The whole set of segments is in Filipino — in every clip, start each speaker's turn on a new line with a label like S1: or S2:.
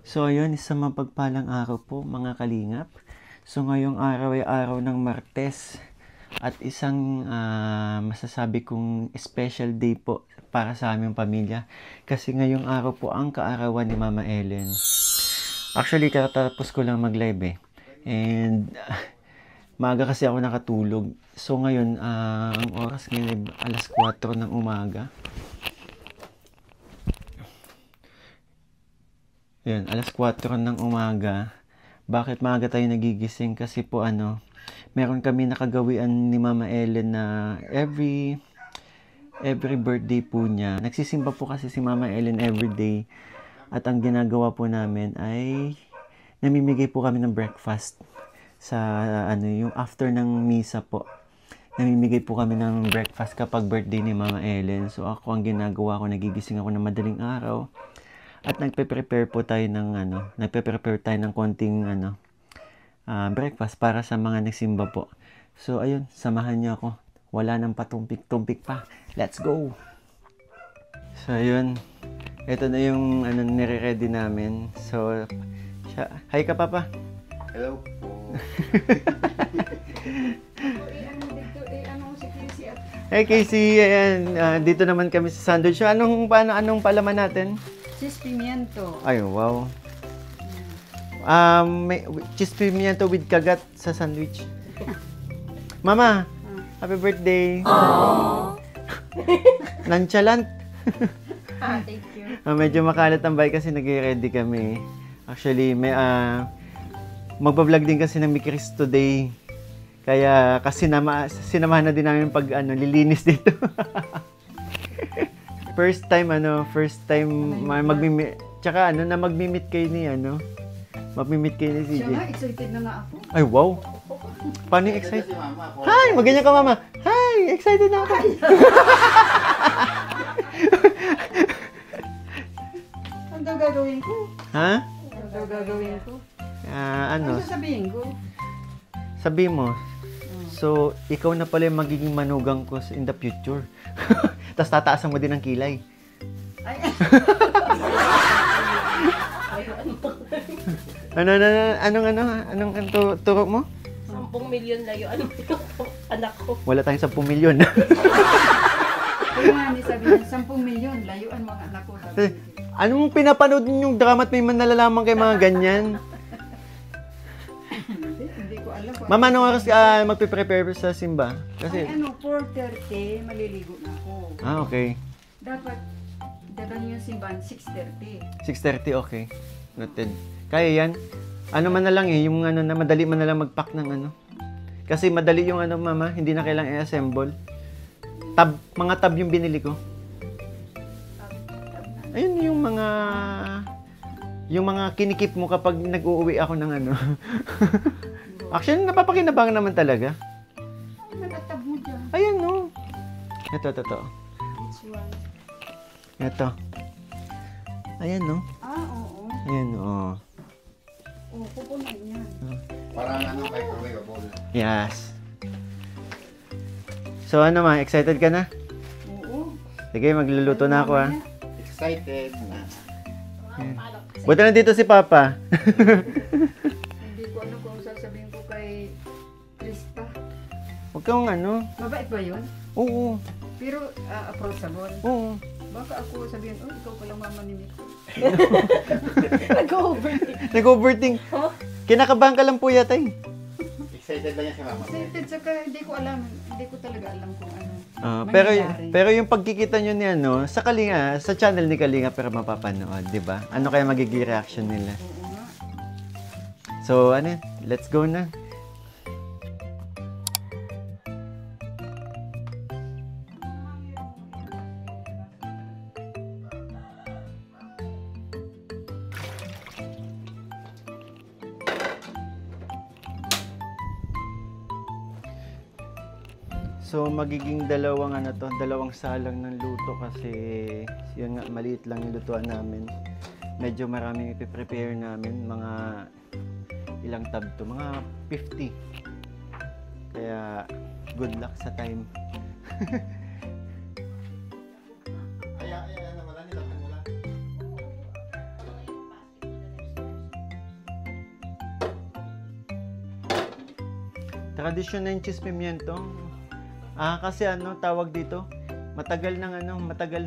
S1: So ayun, isang mapagpalang araw po mga kalingap. So ngayong araw ay araw ng Martes at isang masasabi kong special day po para sa aming pamilya. Kasi ngayong araw po ang kaarawan ni Mama Ellen. Actually, katapos ko lang mag-live eh. And maaga kasi ako nakatulog. So ngayon, ang oras ngayon ay alas 4 ng umaga. Yan, alas 4 ng umaga. Bakit maaga tayo nagigising? Kasi po meron kami nakagawian ni Mama Ellen na every birthday po niya. Nagsisimba po kasi si Mama Ellen every day. At ang ginagawa po namin ay namimigay po kami ng breakfast sa yung after ng misa po. Namimigay po kami ng breakfast kapag birthday ni Mama Ellen. So ako ang ginagawa ko, nagigising ako ng madaling araw. At nagpe-prepare tayo ng konting breakfast para sa mga nagsimba po. So ayun, samahan niyo ako. Wala nang patumpik-tumpik pa. Let's go. So ayun, ito na yung nire-ready namin. So hi ka papa.
S2: Hello po.
S1: Hey Casey, ayan, dito naman kami sa sandwich. So, anong palaman natin?
S3: Cheese pimiento.
S1: Ay, wow. May cheese pimiento with kagat sa sandwich. Mama, happy birthday.
S3: Aww.
S1: Nonchalant.
S3: Thank you.
S1: Medyo makalat ang bahay kasi nag-ready kami. Actually, may magbablog din kasi ng Mikris today. Kaya kasi sinamahan na din namin pag lilinis dito. First time magmi-meet. Tsaka magmi-meet kayo ni magmi-meet kayo ni CJ.
S3: Siya nga, excited na nga ako.
S1: Ay, wow. Paano yung excited? Hi! Maganyan ka, mama. Hi! Excited na ako.
S3: Ano daw gagawin ko?
S1: Ha?
S3: Ano daw gagawin ko? Ano sasabihin ko?
S1: Sabihin mo. So, ikaw na pala yung magiging manugang ko in the future. Tapos tataasan mo din ang kilay.
S3: Ay.
S1: Anong turo mo?
S4: 10 milyon layuan mo yung anak ko.
S1: Wala tayong 10 milyon.
S3: Kaya nga, sabi niya, 10 milyon, layuan mga anak ko.
S1: Anong pinapanood yung drama at may nalalaman kay mga ganyan?
S3: Hindi ko alam.
S1: Mama, anong oras magpe-prepare sa simba? Kasi
S3: 4:30, maliligo na ako.
S1: okay.
S3: Dapat, dadalhin yung simbahan 6:30.
S1: 6:30, okay. Noted. Kaya yan. Man na lang yung na madali man na lang mag-pack ng Kasi madali yung mama, hindi na kailangang i-assemble. Mga tab yung binili ko. Ayun yung mga kinikip mo kapag nag-uuwi ako ng Actually, napapakinabangan naman talaga.
S3: Nagatab mo dyan.
S1: Ayan, no. Ito.
S3: Which one?
S1: Ito. Ayan, no.
S3: Oo.
S1: Ayan, no.
S3: Pupunan yan.
S2: Parang microwaveable.
S1: Yes. So, excited ka na?
S3: Oo.
S1: Sige, magluluto na ako, ha.
S2: Excited na.
S1: Buti na dito si Papa.
S3: Hindi ko alam kung sasabihin ko kay Krista.
S1: Huwag kang
S3: Mabait ba yun?
S1: Oo.
S3: Pero approachable.
S1: Oo.
S3: Baka ako sabihin, ikaw pala mama ni Miko.
S4: Nag-overthink.
S1: Nag-overthink. Kinakabahan ka lang po yata eh.
S2: Excited lang yan si mama.
S3: Excited, saka hindi ko alam. Hindi ko talaga alam kung ano.
S1: Pero yung pagkikita nyo ni sa Kalinga, sa channel ni Kalinga pero mapapanood, di ba? Ano kaya magiging reaction nila?
S3: Oo nga.
S1: So, let's go na. So magiging dalawang salang ng luto kasi yun nga, maliit lang yung lutuan namin. Medyo maraming ipiprepare namin, mga ilang tab to, mga 50. Kaya good luck sa time. Tradisyon ng cheese pimiento. Kasi tawag dito, matagal nang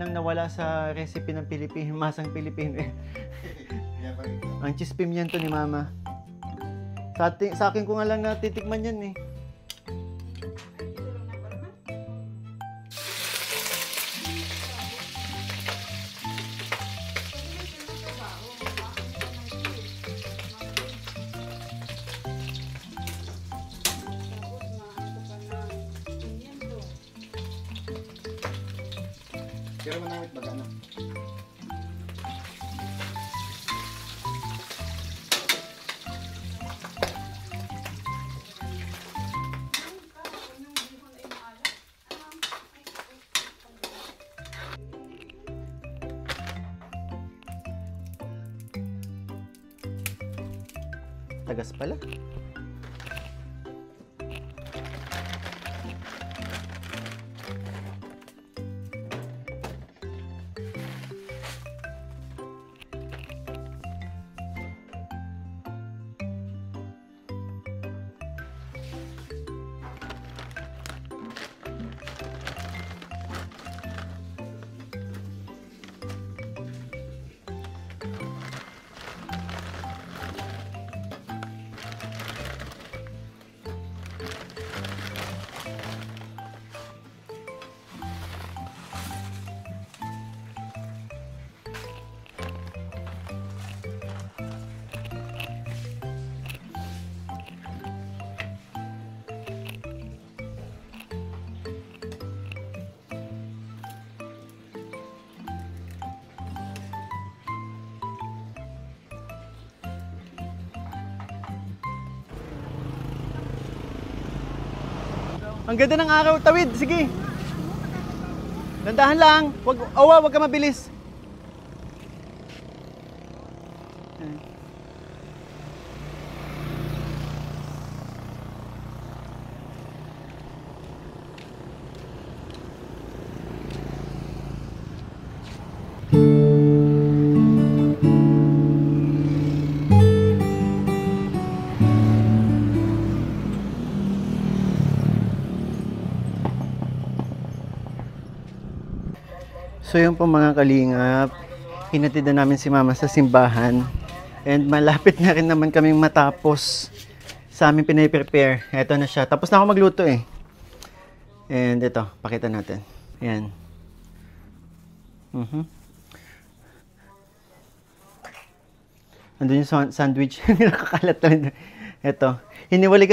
S1: nawala sa recipe ng Pilipino, masang Pilipino.
S2: Kaya pa rin.
S1: Ang cheese pimiento ni Mama. Sa akin ko nga lang natitikman yan eh.
S2: Pero manamit ba ano?
S1: Tagas pala. Ang ganda ng araw, tawid, sige. Dandahan lang, wag ka mabilis. So yun po mga kalingap, hinatid na namin si Mama sa simbahan and malapit na rin naman kaming matapos sa aming pinaprepare. Eto na siya. Tapos na ako magluto eh. And ito, pakita natin. Ayan. Andun yung sandwich. Nakakalat talaga. Ito. Hiniwalay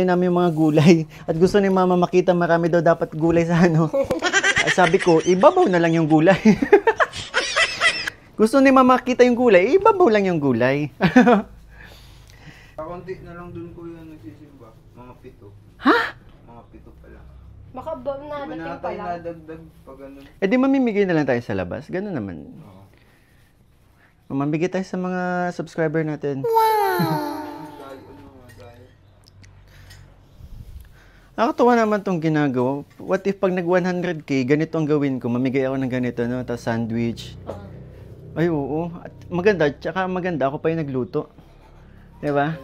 S1: namin yung mga gulay. At gusto ni Mama makita marami daw dapat gulay sa ano. Sabi ko, ibabaw na lang yung gulay. Gusto ni Mama makita yung gulay, ibabaw lang yung gulay.
S5: Kakunti na lang dun ko yung nagsisimba. Mga 7.
S1: Ha?
S5: Mga 7 pala.
S4: Baka ba nadating pa
S5: Tayo
S4: lang?
S5: nadagdag pa ganun.
S1: Eh di mamimigay na lang tayo sa labas. Ganun naman.
S5: Oo.
S1: Mamimigay tayo sa mga subscriber natin. Nakakatuwa naman tong ginagawa. What if pag nag 100k, ganito ang gawin ko. Mamigay ako ng ganito, no? Tapos sandwich. Ay, oo. At maganda. Tsaka maganda. Ako pa yung nagluto. Diba?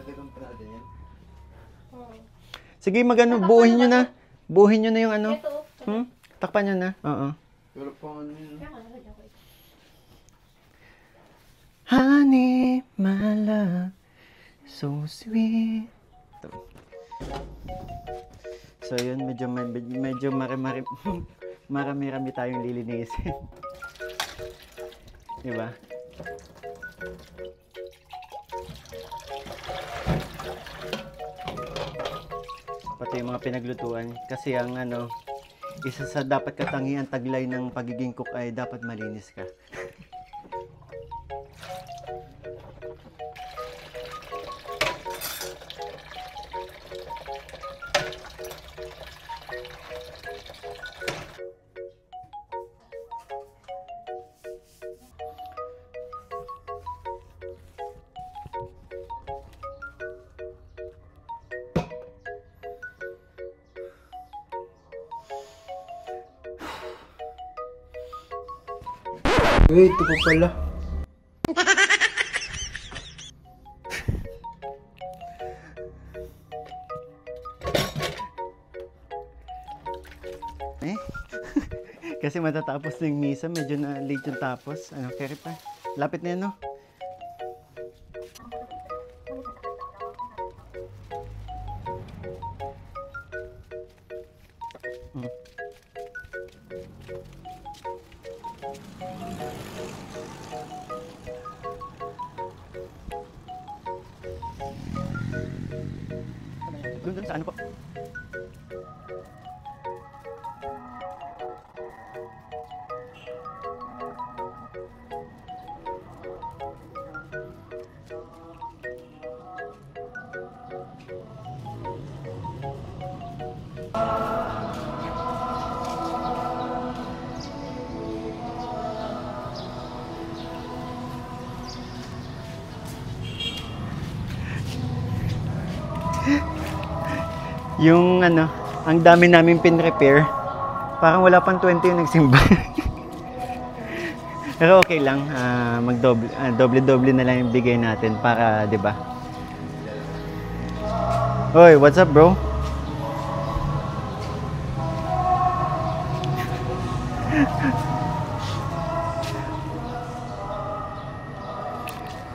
S1: Sige, buuhin nyo na. Buuhin nyo na yung ano.
S4: Ito.
S1: Takpan nyo na. Oo.
S5: Pero pa ano yun.
S1: Honey, my love, so sweet. So yun, medyo marami tayong lilinisin. Diba? Pati yung mga pinaglutuan. Kasi ang isa sa dapat katangian taglay ng pagiging cook ay dapat malinis ka.
S5: Uy, ito pa pala.
S1: Kasi matatapos na yung misa, medyo na late yung tapos. Ano, Kerry pa? Lapit na yan, no? Doon sa ano po? Yung ano, ang dami namin pin-repair. Parang wala pang 20 yung nagsimba. Pero okay lang, doble-doble na lang yung bigay natin para, 'di ba? Hoy, what's up, bro?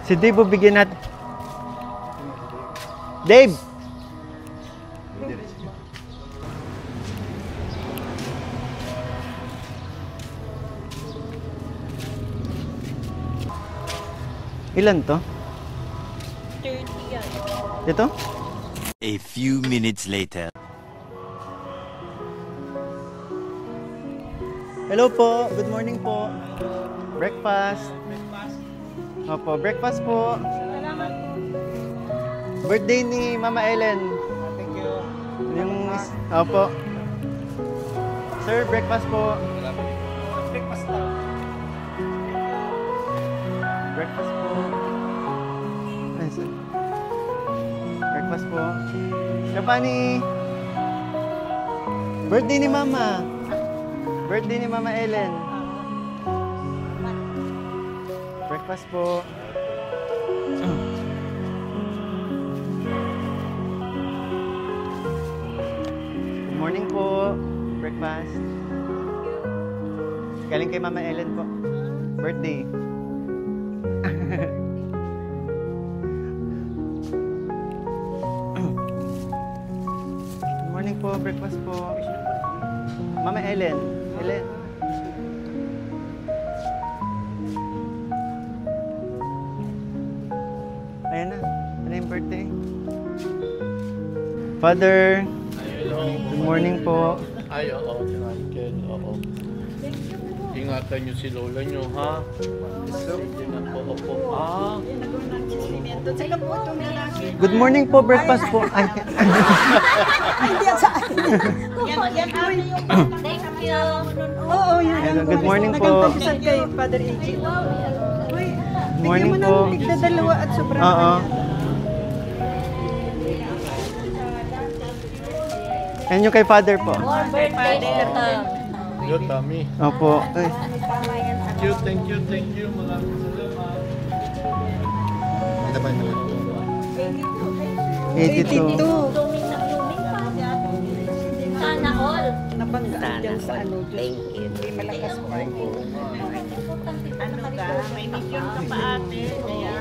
S1: Si Dave, bigyan natin. Dave! Ilan to?
S4: 30 yan.
S1: Ito?
S6: A few minutes later.
S1: Hello po, good morning po. Breakfast. Opo, breakfast po. Birthday ni Mama Ellen.
S5: Thank you.
S1: Opo. Sir, breakfast po.
S5: Breakfast na.
S1: Breakfast po. Ay, sir. Breakfast po. Kapani. Birthday ni Mama. Birthday ni Mama Ellen. Breakfast po. Good morning po. Breakfast. Galing kay Mama Ellen po. Birthday. Good morning po. Breakfast po. Mama Ellen. Ellen. Ayan na. Ano yung birthday? Father. Good morning po.
S7: Ay, oo, Michael, oo. Ingatan niyo si Lola niyo, ha? Sige na po, opo.
S1: Good morning po. Breakfast po. Ay.
S4: Thank you.
S3: Oo, yan.
S1: Hello, good morning po.
S3: Nagkampisan kay Father AJ. Uy,
S1: Morning
S3: bigyan mo
S1: po.
S3: ng tigdadalawa at sobrang
S1: Oo. Yan yung kay Father po.
S4: Birthday to.
S7: Yo, Tami.
S1: Opo. Ay.
S7: Thank you. Maraming salamat.
S2: Ito ba naman?
S1: 82.
S4: Blooming na blooming pa. Sana all.
S3: nabanggaan dyan sa ano.
S4: Thank you.
S3: Hindi malakas pa.
S4: Ano ka? May mission ka pa ate. Kaya.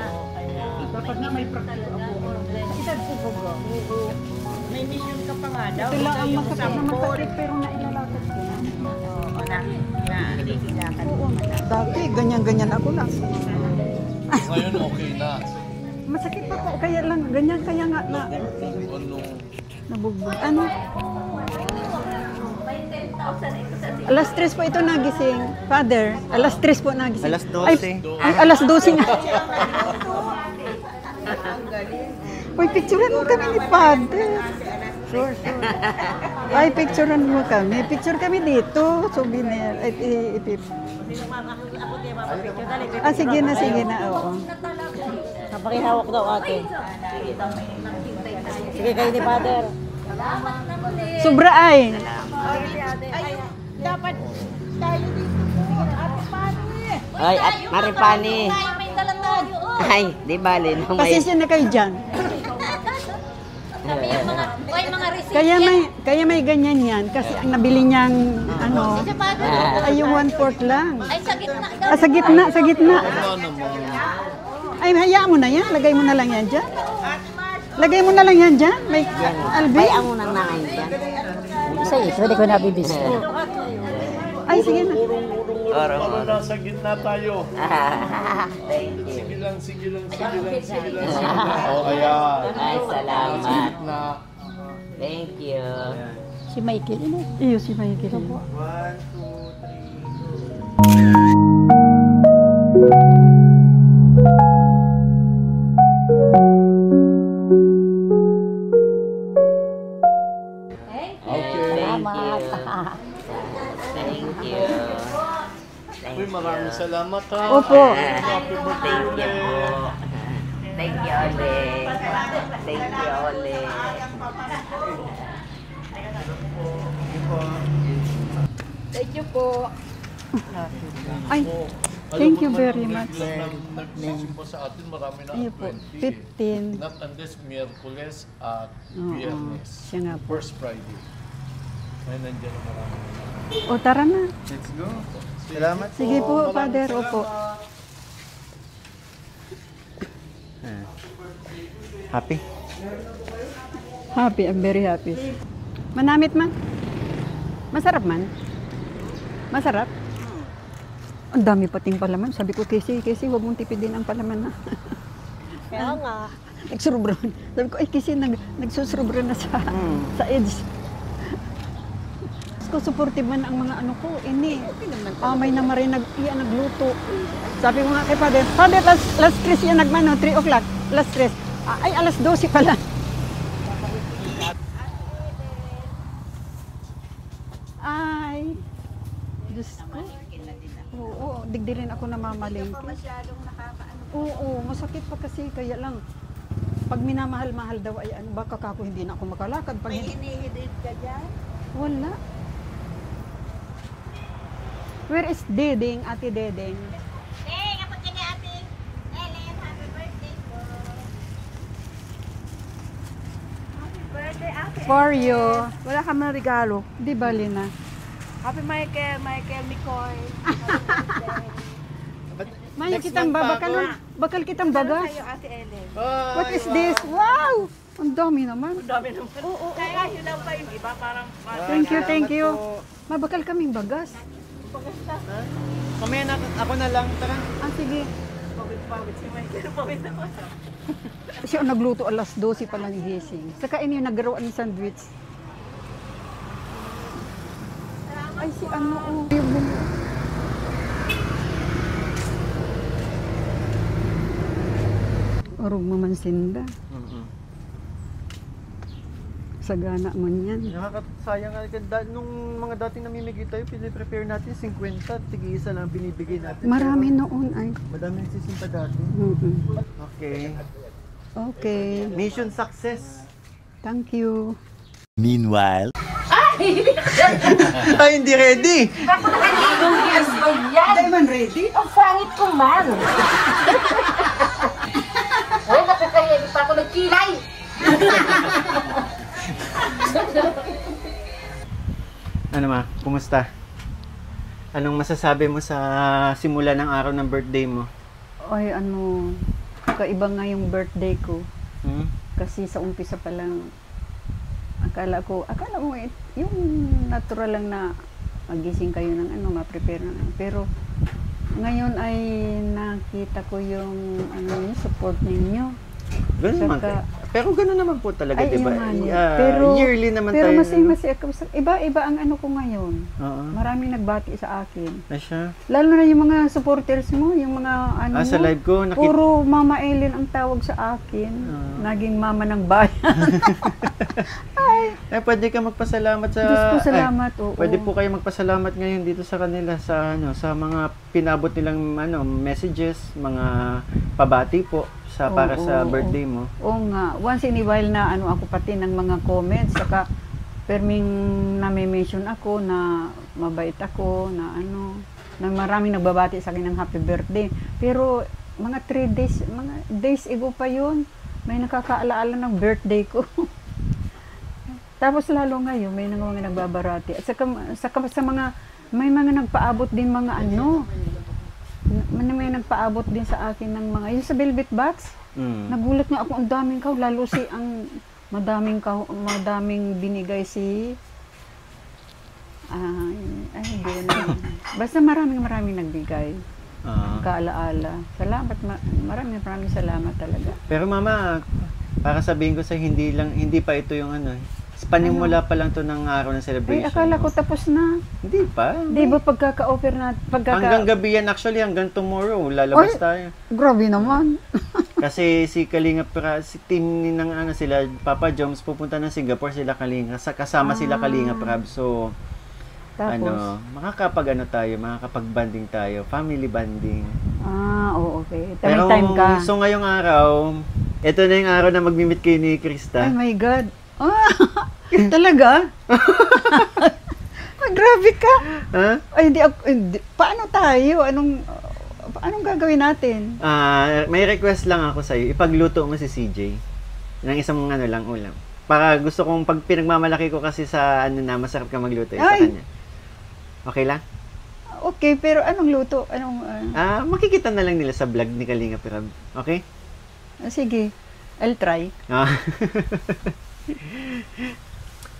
S3: Dapat na may practice ako. Edad ko ba?
S4: May mission ka pa nga daw.
S3: Ito lang ang masakit na masakit pero nailalakad ko na.
S4: Oo, nalilakad.
S3: Oo, dati ganyan-ganyan ako na.
S7: Ngayon, okay na.
S3: Masakit pa po, kaya lang, ganyan, kaya nga na,
S7: Ano?
S3: nabugbog. Ano? Alas 3 po ito nagising. Father, alas 3 po nagising.
S1: Alas 12.
S3: Ay, alas 12 nga. Uy, picturean mo kami ni Father. Sure. Ay, picturean mo kami. Picture kami dito. Souvenir. Ay, sige na, oo.
S4: Napakihawak daw ate. Sige kayo ni Father.
S3: Sobra ay.
S4: Dapat tayo dito. Ate Pani.
S8: Ay, at Maripani.
S4: May dala tayo.
S8: Ay, di bali. No, may...
S3: Pasensya na kayo dyan.
S9: Sabi yung mga, okay, mga receipt
S3: Kaya may ganyan yan kasi ang nabili niyang ano ay yung 1/4 lang.
S9: Ay, sa gitna daw.
S3: Sa gitna, sa gitna.
S7: Wala naman.
S3: Ay, hayaan mo na yan. Lagay mo na lang yan dyan. Lagay mo na lang yan dyan. May Alvin.
S8: Bayaan mo nang nanay dyan. Isa ito, hindi ko nabibis.
S3: Ay, sige na.
S7: Para nasa gitna tayo.
S8: Thank you.
S7: Sige lang, sige lang, sige lang, sige lang, sige lang. Oh, ayan.
S8: Ay, salamat.
S7: Na.
S8: Thank you.
S3: Si Michael. Iyo, si Michael.
S1: 1, 2, 3.
S8: Salamat. Thank you.
S7: Uy, maraming salamat ha.
S3: Opo.
S7: Happy birthday
S8: Thank you
S7: ulit.
S8: po. Thank you, Ole. Thank you, Ole.
S3: Thank you po. Ay, thank you very much.
S7: Nagsisimba sa atin, marami na
S3: Iyo po,
S7: 20.
S3: 15.
S7: Not unless Miyerkules at
S3: Oo,
S7: Biyernes.
S3: siya nga po.
S7: First Friday. Ay, nandiyan na marami.
S3: O, tara na.
S1: Let's go. Salamat.
S3: Sige po, Father. Opo.
S1: Happy?
S3: Happy, I'm very happy. Manamit man? Masarap man? Masarap? Ang dami pating palaman. Sabi ko, Casey, huwag mong tipidin ang palaman na.
S9: Kaya nga.
S3: Nagsurubron. Sabi ko, ay Casey, nagsusurubron na sa edge. Ko supportive man ang mga ano ko, ini. May naman rin nagluto. Sabi ko nga kay Father, Father, last stress yan nagmano, 3 o'clock, last stress. Ay, alas 12 pala. Ay, Diyos ko. Oo, digdirin ako namamalengke. Oo, masakit pa kasi, kaya lang. Pag minamahal-mahal daw ay ano, baka kako hindi na ako makalakad. Pag
S4: May inihidid ka dyan?
S3: wala. Where is Dedeng, Ate Dedeng?
S9: Eh, kapag kanya ating Ellen, happy birthday po.
S4: Happy birthday, ate.
S3: For you.
S4: Wala ka man regalo.
S3: Di bali na.
S4: Happy Michael Mikoy.
S3: Maya kitang bakal kitang bagas.
S4: Sa'yo, ate Ellen.
S3: What is this? Wow! Ang dami naman.
S4: Dami naman. Oo. Kaya yun lang pa yung iba, parang...
S3: Thank you. Mabakal kaming bagas.
S1: Mamaya na, ako na lang. Tara.
S3: Sige.
S4: Pawit si Michael. Pawit ako.
S3: Siya ang nagluto alas 12 pa lang gising. Saka ini yung naggaroon ng sandwich. Ay, si ano, yung Orog mamansinda. Sagana man yan.
S1: Nakakasayang nga. Nung mga dating namimigay tayo, piniprepare natin 50. Tig-isa lang binibigay natin.
S3: Marami
S1: Pero
S3: noon ay.
S1: madami nagsisimpa dati. Okay.
S3: Okay.
S1: Mission success.
S3: Thank you.
S6: Meanwhile.
S1: Ay, hindi ready!
S3: Hindi man ready?
S8: Ang pangit ko man. Ay, nakakaya, di pa ako nagkilay.
S1: Ano ma? Kumusta? Anong masasabi mo sa simula ng araw ng birthday mo?
S3: Ay, ano, kaiba nga yung birthday ko.
S1: Hmm?
S3: Kasi sa umpisa pa lang, akala ko yung natural lang na magising kayo ng ano, ma-prepare ng ano. Pero ngayon ay nakita ko yung ano, support ninyo.
S1: Ganun naman.
S3: Saka-
S1: Pero ganun naman po talaga,
S3: Ay,
S1: di ba?
S3: yung ano.
S1: Yearly naman
S3: pero
S1: tayo.
S3: masih ako. Iba-iba ang ano ko ngayon.
S1: Oo.
S3: Maraming nagbati sa akin.
S1: Na siya.
S3: Lalo na yung mga supporters mo, yung mga ano
S1: Sa
S3: mo.
S1: live ko,
S3: Puro Mama Ellen ang tawag sa akin. Naging mama ng bayan.
S1: pwede ka magpasalamat sa...
S3: Diyos ko, salamat. Oo.
S1: Pwede po kayo magpasalamat ngayon dito sa kanila sa ano, sa mga pinabot nilang ano, messages, mga pabati po para sa birthday mo.
S3: Oo nga. Once in a while na ano ako pati ng mga comments, saka perming nami-mention ako na mabait ako, na ano, na maraming nagbabati sa akin ng happy birthday. Pero mga 3 days, mga days ago pa yun, may nakakaalaala ng birthday ko. Tapos lalo ngayon, may mga nagbabarati. At saka sa mga, may mga nagpaabot din mga ano, may nagpaabot din sa akin ng mga, yung sa Velvet Box, nagulat nga ako, ang daming kahon, lalo si ang madaming binigay si, hindi ko na, basta maraming nagbigay. Kaalaala. Salamat, maraming salamat talaga.
S1: Pero mama, para sabihin ko sa hindi pa ito yung ano, panimula pa lang to ng araw ng celebration.
S3: Ay, akala ko tapos na.
S1: Hindi pa.
S3: Di ba pagkaka-offer na,
S1: hanggang gabi yan actually, hanggang tomorrow, lalabas tayo.
S3: Grabe naman.
S1: Kasi si Kalinga, si team ng ano sila, Papa Joms, pupunta ng Singapore sila Kalinga, kasama sila Kalinga Prab. So,
S3: tapos,
S1: makakapag-banding tayo, family banding.
S3: Oo, okay. Time ka.
S1: So ngayong araw, ito na yung araw na mag-meet kayo ni Krista.
S3: Oh my God. Talaga? Grabe ka. Ay, paano tayo? Anong gagawin natin?
S1: May request lang ako sa'yo. Ipagluto mo si CJ ng isang ulam. Para gusto kong pag pinagmamalaki ko kasi sa masarap ka magluto sa kanya. Okay lang?
S3: Okay, pero anong luto?
S1: Makikita na lang nila sa vlog ni Kalinga Prab. Okay?
S3: Sige. I'll try.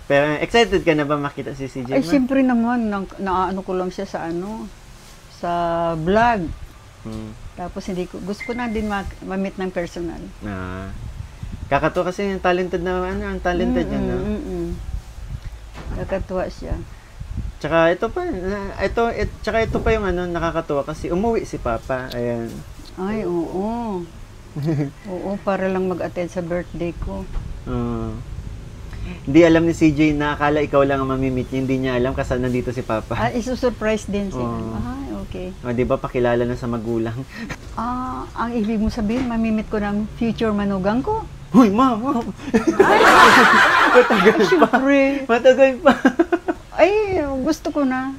S1: Pero excited ka na ba makita si CJ?
S3: Ay, siyempre naman. Naano ko lang siya sa vlog. Tapos gusto ko na din ma-meet ng personal.
S1: Kakatuwa kasi yung talented ang talented niya.
S3: Kakatuwa siya.
S1: Tsaka ito pa yung nakakatuwa kasi umuwi si Papa. Ayan.
S3: Ay, oo. Oo, para lang mag-attend sa birthday ko.
S1: Hindi alam ni CJ na akala ikaw lang ang mamimit niya. Hindi niya alam kasi nandito si Papa.
S3: Isusurprise din siya. Okay.
S1: Di ba pakilala na sa magulang?
S3: Ang ibig mo sabihin, mamimit ko ng future manugang ko?
S1: Hoy, mama! Matagal pa.
S3: Ay, gusto ko na.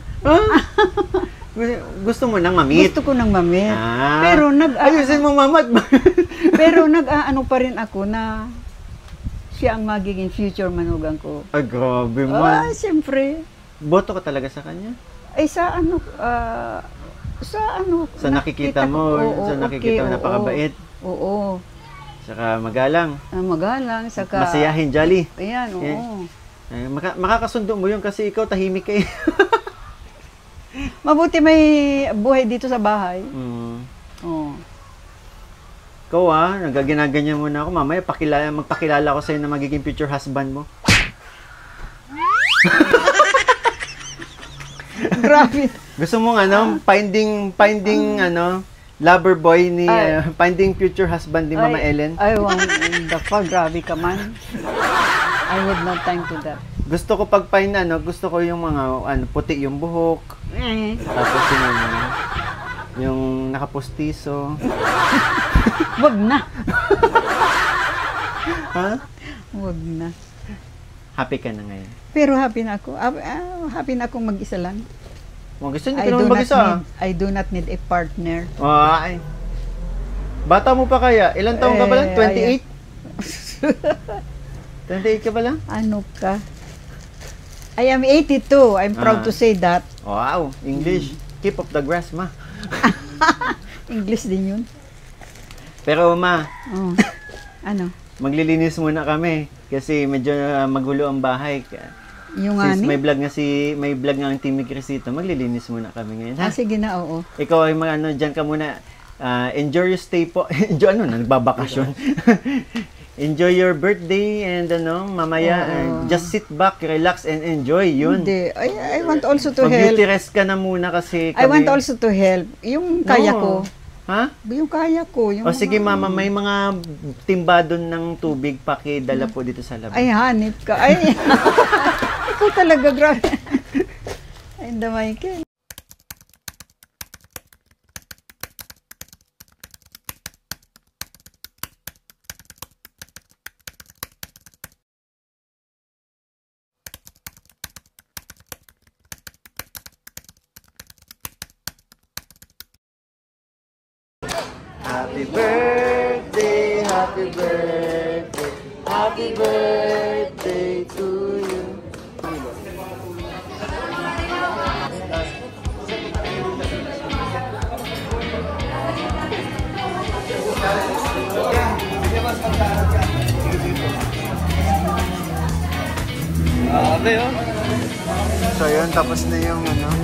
S1: Gusto mo nang mamit?
S3: Gusto ko nang mamit.
S1: Pero ayusin mo mamat.
S3: Pero nag-aano pa rin ako na siya ang magiging future manugang ko.
S1: Ay, grabe man.
S3: Siyempre.
S1: Boto ka talaga sa kanya?
S3: Ay, sa
S1: nakikita mo, nakikita mo napakabait.
S3: Oo.
S1: Saka magalang.
S3: Magalang, saka
S1: masayahin, jolly.
S3: Ayan, oo.
S1: Makakasundo mo yun kasi ikaw tahimik ka eh.
S3: Mabuti may buhay dito sa bahay. Oo.
S1: Ikaw nagaginaganyan mo na ako. Mamaya magpakilala ko sa'yo na magiging future husband mo.
S3: Grabe.
S1: Gusto mo finding lover boy ni finding future husband ni Mama Ellen?
S3: Ay, grabe ka man. I would not time to that.
S1: Gusto ko pag-find gusto ko yung mga puti yung buhok. Tapos yung nakapustiso.
S3: Wag na. Wag na.
S1: Happy ka na ngayon?
S3: Pero happy na ako. Happy na akong mag-isa lang.
S1: Gusto niyo naman mag-isa.
S3: I do not need a partner.
S1: Ay. Bata mo pa kaya? Ilang taong ka ba lang? 28? 28 ka ba lang?
S3: Ano ka? I am 82. I'm proud to say that.
S1: Wow, English. Keep up the grass, ma.
S3: English din yun.
S1: Pero ma,
S3: ano?
S1: Maglilinis muna kami kasi medyo magulo ang bahay.
S3: Yung
S1: since may vlog nga ang Team Crisito, maglilinis muna kami ngayon.
S3: Sige na, oo.
S1: Ikaw ay diyan ka muna. Enjoy your stay po. Enjoy nagbabakasyon. Enjoy your birthday and mamaya just sit back, relax and enjoy yun.
S3: Hindi. I want also to help.
S1: Mag-beauty rest ka na muna kasi
S3: I want also to help. Yung kaya ko.
S1: Ha?
S3: Yung kaya ko.
S1: Sige mama, may mga timbadon ng tubig pakidala po dito sa labas.
S3: Ay, hanip ka. Ay, ito talaga, grabe. Ay, Michael.
S1: Happy birthday, happy birthday, happy birthday to you.
S7: Okay, oh.
S1: So, yun. Tapos na yung ano.